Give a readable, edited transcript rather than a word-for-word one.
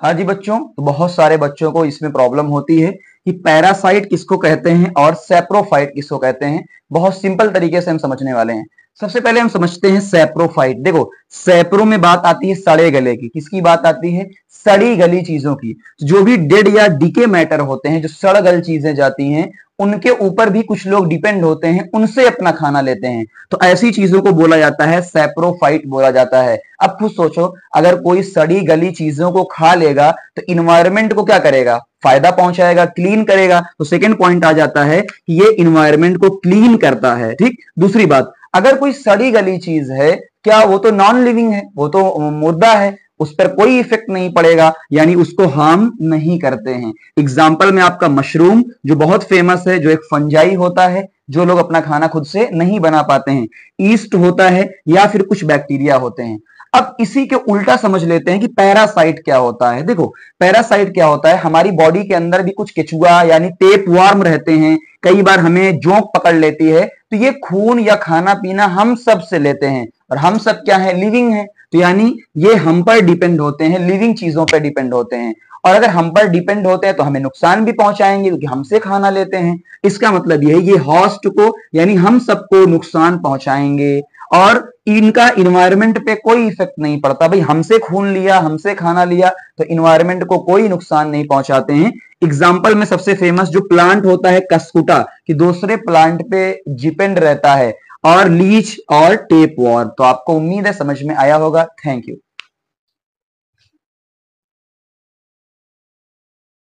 हाँ जी बच्चों, तो बहुत सारे बच्चों को इसमें प्रॉब्लम होती है कि पैरासाइट किसको कहते हैं और सैप्रोफाइट किसको कहते हैं। बहुत सिंपल तरीके से हम समझने वाले हैं। सबसे पहले हम समझते हैं सैप्रोफाइट। देखो, सैप्रो में बात आती है सड़े गले की। किसकी बात आती है? सड़ी गली चीजों की। जो भी डेड या डीके मैटर होते हैं, जो सड़ गल चीजें जाती हैं, उनके ऊपर भी कुछ लोग डिपेंड होते हैं, उनसे अपना खाना लेते हैं। तो ऐसी चीजों को बोला जाता है सैप्रोफाइट बोला जाता है। अब खुद सोचो, अगर कोई सड़ी गली चीजों को खा लेगा तो इन्वायरमेंट को क्या करेगा? फायदा पहुंचाएगा, क्लीन करेगा। तो सेकंड पॉइंट आ जाता है कि ये इन्वायरमेंट को क्लीन करता है। ठीक। दूसरी बात, अगर कोई सड़ी गली चीज है, क्या वो तो नॉन लिविंग है, वो तो मुर्दा है, उस पर कोई इफेक्ट नहीं पड़ेगा, यानी उसको हार्म नहीं करते हैं। एग्जाम्पल में आपका मशरूम जो बहुत फेमस है, जो एक फंजाई होता है, जो लोग अपना खाना खुद से नहीं बना पाते हैं। ईस्ट होता है या फिर कुछ बैक्टीरिया होते हैं। अब इसी के उल्टा समझ लेते हैं कि पैरासाइट क्या होता है। देखो, पैरासाइट क्या होता है, हमारी बॉडी के अंदर भी कुछ केचुआ यानी टेप वार्म रहते हैं। कई बार हमें जोंक पकड़ लेती है, तो ये खून या खाना पीना हम सब से लेते हैं, और हम सब क्या है? लिविंग है। तो यानी ये हम पर डिपेंड होते हैं, लिविंग चीजों पर डिपेंड होते हैं। और अगर हम पर डिपेंड होते हैं तो हमें नुकसान भी पहुंचाएंगे, क्योंकि हमसे खाना लेते हैं। इसका मतलब यह है ये हॉस्ट को यानी हम सबको नुकसान पहुंचाएंगे, और इनका इन्वायरमेंट पे कोई इफेक्ट नहीं पड़ता। भाई, हमसे खून लिया, हमसे खाना लिया, तो इन्वायरमेंट को कोई नुकसान नहीं पहुंचाते हैं। एग्जाम्पल में सबसे फेमस जो प्लांट होता है कस्कुटा, कि दूसरे प्लांट पे डिपेंड रहता है, और लीच और टेप वॉर्म। तो आपको उम्मीद है समझ में आया होगा। Thank you.